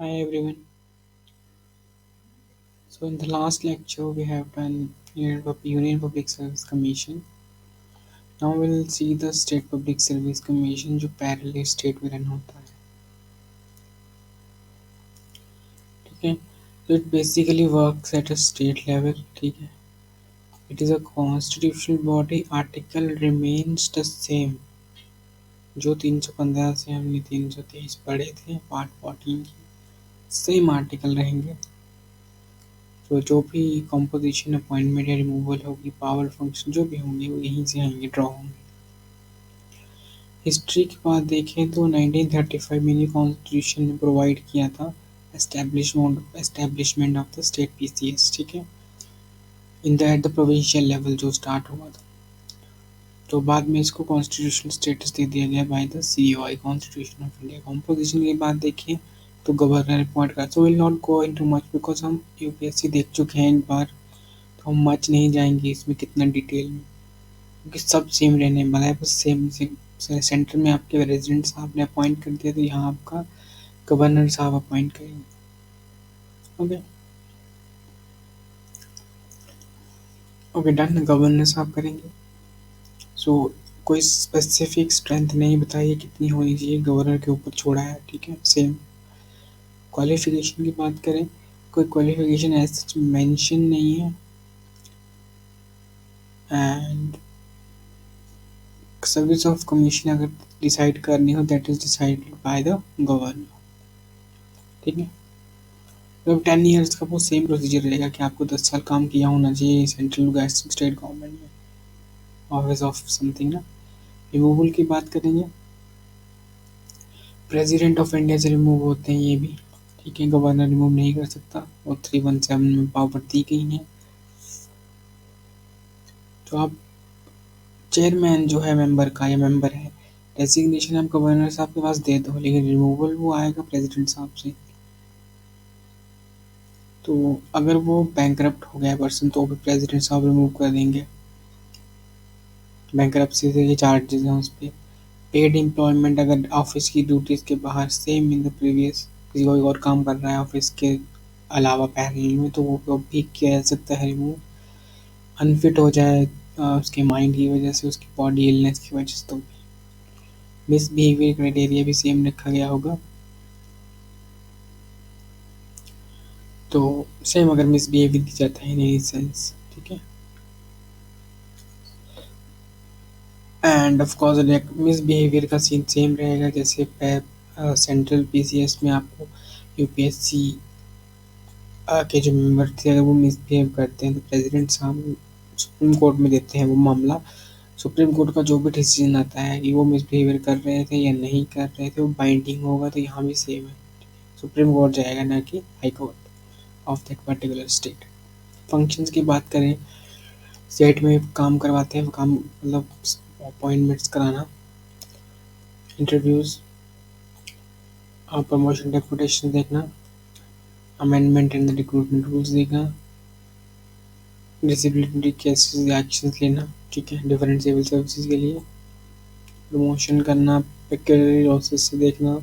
Hi everyone. So in the last lecture we have done Union Public Service Commission. Now we'll see the State Public Service Commission जो parallel state में run होता है. ठीक है. So it basically works at a state level. ठीक है. It is a constitutional body. Article remains the same. जो 315 से हमने 323 पढ़े थे पार्ट 14 की सेम आर्टिकल रहेंगे. तो जो भी कॉम्पोजिशन अपॉइंटमेंट या रिमूवल होगी पावर फंक्शन जो भी होंगे वो यहीं से आएंगे ड्रॉ होंगे. हिस्ट्री की बात देखें तो 1935 में कॉन्स्टिट्यूशन ने प्रोवाइड किया था establishment of the state PCS. ठीक है. In the at the provincial level जो स्टार्ट हुआ था. तो बाद में इसको कॉन्स्टिट्यूशनल स्टेटस दे दिया गया by the COI constitution of India. Composition की बात देखें तो गवर्नर अपॉइंट कर. So will not go into much because हम यूपीएससी देख चुके हैं एक बार. तो हम मच नहीं जाएंगे इसमें कितना डिटेल में क्योंकि सब सेम रहने वाला है. बस सेम सेंटर में आपके रेजिडेंट साहब ने अपॉइंट कर दिया तो यहाँ आपका गवर्नर साहब अपॉइंट करेंगे. Okay okay done. गवर्नर साहब करेंगे. सो कोई स्पेसिफिक स्ट्रेंथ नहीं बताइए कितनी होनी चाहिए गवर्नर के ऊपर छोड़ा है. ठीक है. सेम क्वालिफिकेशन की बात करें कोई क्वालिफिकेशन ऐसा मेंशन नहीं है. एंड सर्विस ऑफ कमीशन अगर डिसाइड करनी हो that is decided by the governor. ठीक है. तो 10 ईयर्स का वो सेम प्रोसीजर रहेगा कि आपको 10 साल काम किया होना चाहिए सेंट्रल स्टेट गवर्नमेंट में ऑफिस ऑफ समथिंग ना. रिमूवल की बात करेंगे प्रेसिडेंट ऑफ इंडिया से रिमूव होते हैं ये भी. ठीक है. गवर्नर रिमूव नहीं कर सकता और 317 में पावर दी गई है. तो आप चेयरमैन जो है मेंबर का या मेंबर है डेजिग्नेशन आप गवर्नर साहब के पास दे दो लेकिन रिमूवल वो आएगा प्रेसिडेंट साहब से. तो अगर वो बैंकरप्ट हो गया पर्सन तो भी प्रेसिडेंट साहब रिमूव कर देंगे. बैंकरप्सी से ये चार्जेस हैं उस पर. पेड एम्प्लॉयमेंट अगर ऑफिस की ड्यूटीज़ के बाहर सेम इन द प्रीवियस किसी कोई और काम कर रहा है ऑफिस के अलावा पैरेलल में तो वो भी किया जा सकता है रिमूव. अनफिट हो जाए उसके माइंड की वजह से उसकी बॉडी इलनेस की वजह से तो मिसबिहेवियर क्राइटेरिया भी सेम रखा गया होगा. तो सेम अगर मिसबिहेवियर की जाता है इन एनी सेंस. ठीक है. एंड ऑफ कोर्स मिसबिहेवियर का सीन सेम रहेगा जैसे सेंट्रल पीसीएस में आपको यूपीएससी के जो मेंबर थे अगर वो मिसबिहेव करते हैं तो प्रेसिडेंट साहब सुप्रीम कोर्ट में देते हैं वो मामला. सुप्रीम कोर्ट का जो भी डिसीजन आता है कि वो मिसबिहेवियर कर रहे थे या नहीं कर रहे थे वो बाइंडिंग होगा. तो यहाँ भी सेम है. सुप्रीम कोर्ट जाएगा ना कि high court of that particular state. Functions की बात करें स्टेट में काम करवाते हैं काम मतलब अपॉइंटमेंट्स कराना इंटरव्यूज़ प्रमोशन डेपुटेशन देखना amendment in the recruitment rules देखना डिसेबिलिटी केसेस एक्शंस लेना. ठीक है. डिफरेंट सिविल सर्विसेज के लिए प्रमोशन करना पेक्यूलरी लॉसेस से देखना.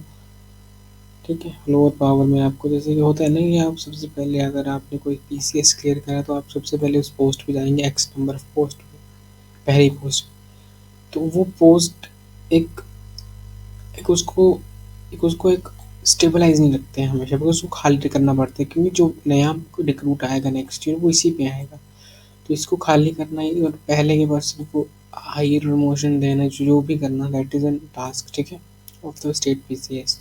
ठीक है. लोअर पावर में आपको जैसे कि होता है ना कि आप सबसे पहले अगर आपने कोई पीसीएस क्लियर करा तो आप सबसे पहले उस पोस्ट पे जाएंगे एक्स नंबर ऑफ पोस्ट पे पहली पोस्ट. तो वो पोस्ट एक एक उसको एक स्टेबलाइज नहीं रखते हैं हमेशा बिकॉज उसको खाली करना पड़ता है क्योंकि जो नया रिक्रूट आएगा नेक्स्ट ईयर वो इसी पे आएगा. तो इसको खाली करना ही और पहले के पर्सन को हायर प्रमोशन देना जो भी करना दैट इज एन टास्क. ठीक है. Of the state PCS.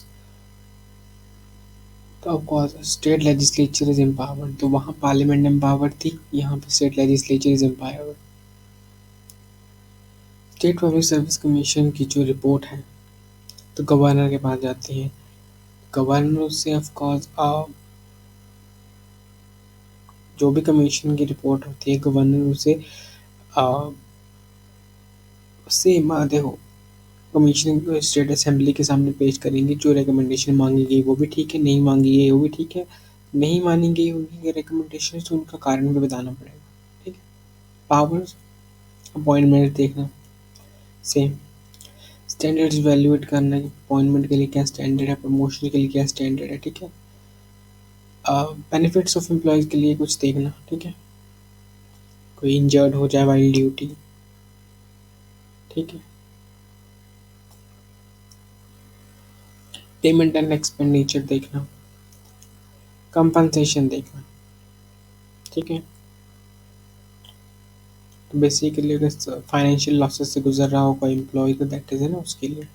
तो of course state legislature is empowered. तो वहाँ पार्लियामेंट एम्पावर्ड थी यहाँ पे state legislature is empowered. State public service commission की जो रिपोर्ट है तो गवर्नर के पास जाती है. गवर्नर से ऑफकोर्स जो भी कमीशन की रिपोर्ट होती है गवर्नर उसे सेम देखो कमीशन स्टेट असेंबली के सामने पेश करेंगे. जो रिकमेंडेशन मांगी गई वो भी ठीक है नहीं मांगी गई वो भी ठीक है. नहीं मानी गई उनकी रिकमेंडेशन तो उनका कारण भी बताना पड़ेगा. ठीक है. पावर्स अपॉइंटमेंट देखना सेम. स्टैंडर्ड्स वैल्यूएट करना कि अपॉइंटमेंट के लिए क्या स्टैंडर्ड है प्रमोशन के लिए क्या स्टैंडर्ड है. ठीक है. बेनिफिट्स ऑफ एम्प्लॉयज़ के लिए कुछ देखना, ठीक है? कोई इंजर्ड हो जाए वाइल ड्यूटी, ठीक है? पेमेंट एंड एक्सपेंडिचर देखना, कंपनसेशन देखना, ठीक है? तो बेसिकली अगर फाइनेंशियल लॉसेस से गुजर रहा हो कोई एम्प्लॉय तो दैट इज है ना उसके लिए,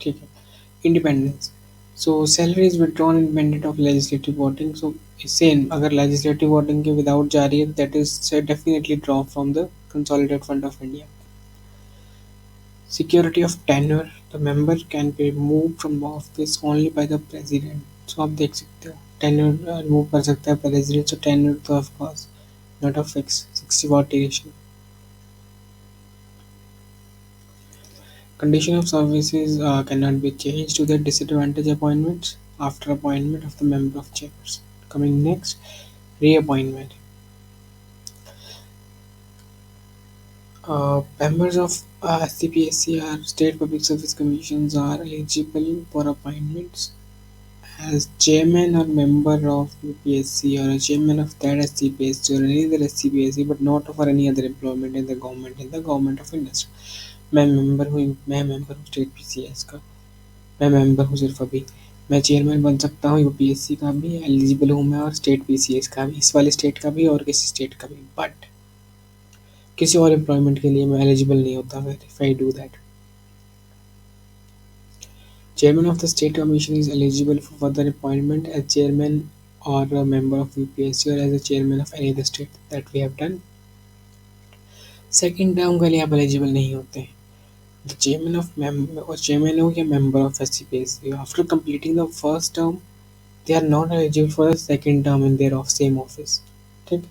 ठीक है? Independence, so salary is withdrawn independent of legislative voting, so इससे अगर लेजिस्लेटिव वोटिंग के विदाउट जा रही है that is definitely draw from the consolidated fund of India. Security of tenure, the member can be removed from office only by the president. So आप देख सकते हो tenure remove कर सकता है president, so tenure तो of course not a fix 60-40 ratio. Condition of services cannot be changed to the disadvantage appointments after appointment of the member of chambers. Coming next, reappointment. Members of SCPSC or State Public Service Commissions are eligible for appointments as chairman or member of UPSC or a chairman of that SCPSC or any other SCPSC, but not for any other employment in the government of industry. मैं member हूँ state PCS का, मैं member हूँ सिर्फ अभी, मैं chairman बन सकता हूँ यूपीएससी का भी, एलिजिबल हूँ मैं, और स्टेट पीसीएस का भी, इस वाले स्टेट का भी और किसी स्टेट का भी, बट किसी और एम्प्लॉयमेंट के लिए मैं एलिजिबल नहीं होता अगर if I do that. Chairman of the State Commission is eligible for further appointment as chairman or a member of UPSC or as a chairman of any other state that we have done. Second term के लिए आप eligible नहीं होते. The chairman of or chairman हो या member of SCPSC, after completing the first term they are not eligible for the second term in their same office. ठीक,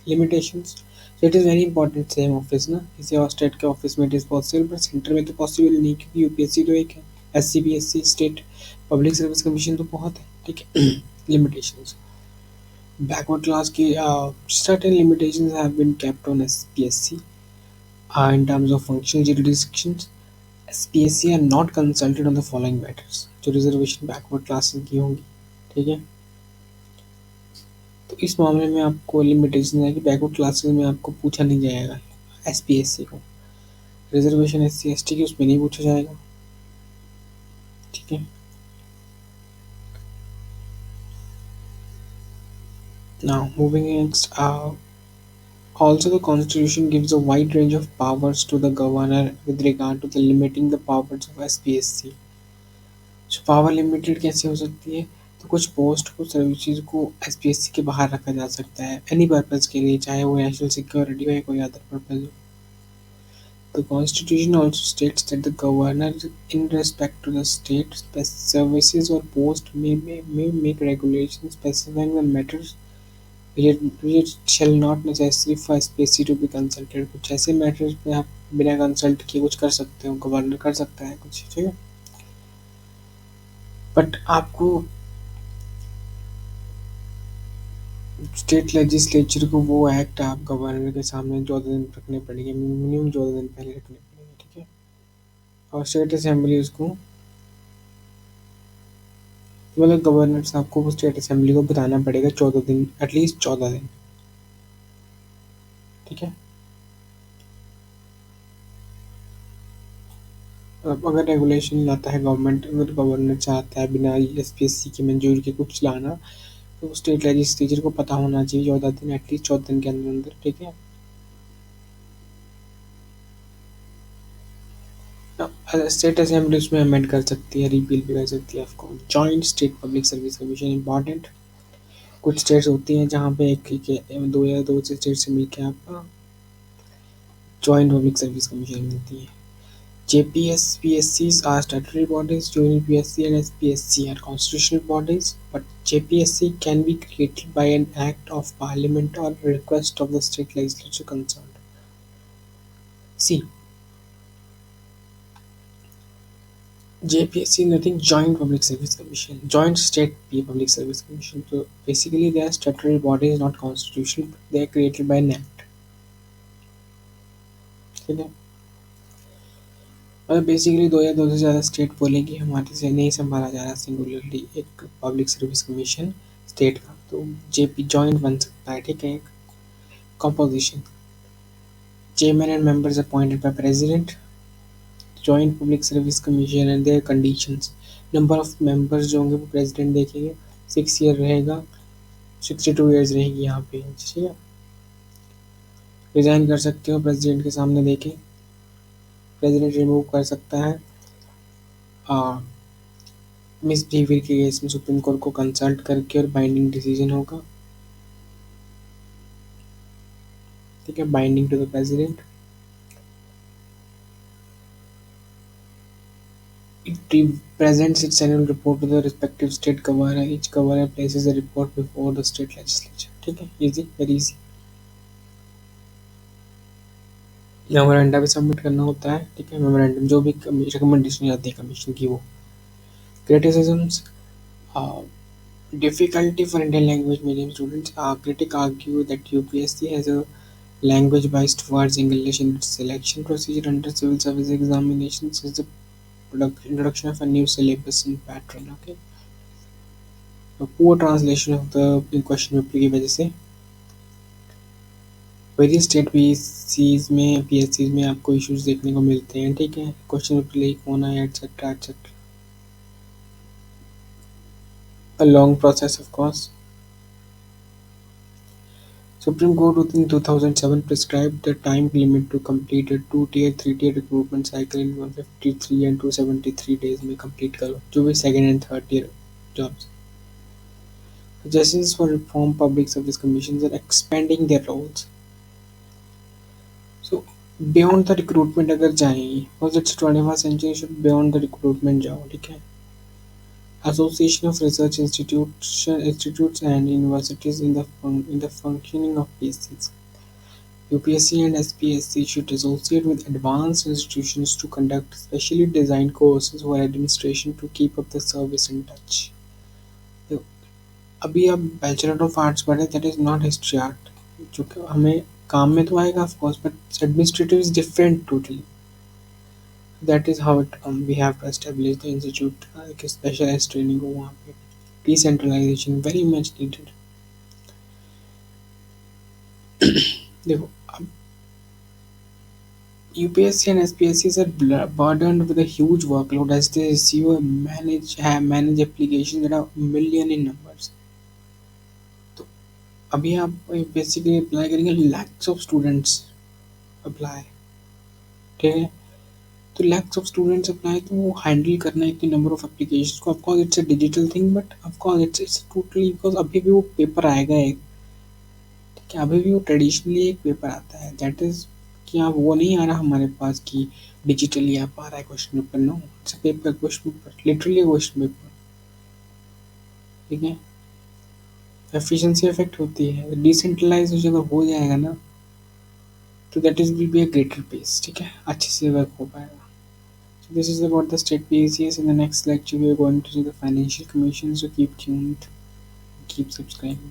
limitations. So it is very important same office ना, किसी और state के office में it is possible but centre में तो possible नहीं क्योंकि यूपीएससी तो एक है, एससीबीएससी स्टेट पब्लिक सर्विस कमीशन तो बहुत है, ठीक है? लिमिटेशंस, बैकवर्ड क्लास की certain limitations have been kept on SPSC in terms of functional jurisdictions. SPSC are not consulted on the following matters. जो रिजर्वेशन बैकवर्ड क्लासेस की होंगी, ठीक है? तो इस मामले में आपको लिमिटेशन है कि बैकवर्ड क्लासेस में आपको पूछा नहीं जाएगा एसपीएससी को, रिजर्वेशन एससी एसटी की उसमें नहीं पूछा जाएगा, ठीक है? Now moving next, also the constitution gives a wide range of powers to the governor with regard to the limiting the powers of SPSC. So power limited कैसे हो सकती है? तो कुछ पोस्ट को सर्विसेज को एसपीएससी के बाहर रखा जा सकता है एनी पर्पज के लिए, चाहे वो नेशनल सिक्योरिटी हो या कोई अदर पर्पज हो. The Constitution also states that the governor, in respect to the state services or post, may make regulations specifying the matters which shall not necessary for SPSC to be consulted. कुछ ऐसे matters पे आप बिना consult किए कुछ कर सकते हो, गवर्नर कर सकता है कुछ, ठीक है? बट आपको स्टेट लेजिस्लेचर को वो एक्ट आप गवर्नर के सामने 14 दिन रखने पड़ेंगे, मिनिमम 14 दिन पहले रखने पड़ेंगे, ठीक है? और स्टेट असेंबली उसको, मतलब गवर्नर साहब को स्टेट असेंबली को बताना पड़ेगा 14 दिन, एटलीस्ट 14 दिन, ठीक है? अब अगर रेगुलेशन लाता है गवर्नमेंट, अगर गवर्नर चाहता है बिना एसपीएससी की मंजूरी के कुछ लाना, तो स्टेट लेजिस्लेचर को पता होना चाहिए 14 दिन, एटलीस्ट 14 दिन के अंदर अंदर, ठीक है? स्टेट असेंबली उसमें अमेंड कर सकती है, रिपील भी कर सकती है. आपको joint state public service commission important. कुछ स्टेट्स होती हैं जहाँ पे दो या दो से स्टेट से मिलकर आपका जॉइंट पब्लिक सर्विस कमीशन मिलती है. JPS PSCs are statutory bodies. Junior PSC and SPSC are constitutional bodies, but JPSC can be created by an act of parliament or request of the state legislature concerned. See, JPSC is nothing, Joint Public Service Commission, Joint State Public Service Commission. So basically, they are statutory bodies, not constitutional. They are created by an act. ठीक है? मतलब basically दो या दो से ज़्यादा state बोलेंगे हमारे से नहीं संभाला जा रहा सिंगुलरली एक पब्लिक सर्विस कमीशन स्टेट का, तो जेपी जॉइंट बन सकता है, ठीक है। Composition, chairman and members appointed by president, joint public service commission and their conditions. Number of members जो होंगे वो प्रेसिडेंट देखेंगे, 6 ईयर रहेगा, 62 ईयर्स रहेगी यहाँ पे, ठीक है। रिजाइन कर सकते हो प्रेसिडेंट के सामने देके, प्रेसिडेंट रिमूव कर सकता है। मिस बिहेवियर के केस में सुप्रीम कोर्ट को कंसल्ट करके और बाइंडिंग डिसीजन होगा, ठीक है, binding to the president. It presents its annual report to the respective state governor. Each governor places a report before the state legislature. ठीक है, इजी, वेरी इजी। मेमोरेंडम भी submit करना होता है, ठीक है। मेमोरेंडम जो भी रिकमेंडेशन आती है कमीशन की वो। Criticisms, difficulty for Indian language medium students. Critics argue that UPSC has a language biased towards English in its selection procedure under civil service examinations since the introduction of a new syllabus and pattern. Okay, poor translation of the question paper की वजह से various state PCs में पीएससीज में आपको issues देखने को मिलते हैं, ठीक है। क्वेश्चन पेपर लीक होना etcetera etcetera, a long process of course. Supreme Court in 2007 prescribed the time limit to complete a 2 tier 3 tier recruitment cycle in 153 and 273 days में complete करो जो भी second and third tier jobs. Suggestions for reform public service commissions are expanding their roles. So beyond the recruitment अगर जाएं, because it's 21st century should beyond the recruitment जाओ, ठीक है। Association of Research institutes and universities in the functioning of PSCs. UPSC and SPSC should associate with advanced institutions to conduct specially designed courses for administration to keep up the service in touch. तो अभी आप bachelor of arts पढ़े, that is not history art, जो कि हमें काम में तो आएगा of course, but administrative is different totally. That is how it we have to establish the institute, एक स्पेशलाइज्ड ट्रेनिंग हो वहाँ पे। Decentralisation very much needed. देखो अब UPSC and SPSCs are burdened with a huge workload as they receive and manage applications that are million in numbers. तो अभी आप basically apply करेंगे, लैक्स ऑफ स्टूडेंट्स अप्लाई, ठीक है। तो लैक्स ऑफ स्टूडेंट्स अप्लाई, तो वो हैंडल करना इतनी नंबर ऑफ एप्लीकेशन को, of course it's a digital thing, but of course it's totally because अभी भी वो पेपर आएगा एक, ठीक है। अभी भी वो ट्रेडिशनली एक पेपर आता है, दैट इज कि आप वो नहीं आ रहा हमारे पास कि डिजिटली आप आ रहा है question paper, no it's paper, question paper, literally question paper, ठीक है। एफिशिएंसी इफेक्ट होती है, डिसेंट्रलाइज अगर हो जाएगा ना तो that is will be a greater pace, ठीक है, अच्छे से वर्क हो पाएगा। So this is about the state PACS. In the next lecture, we are going to see the financial commission. So keep tuned, keep subscribing.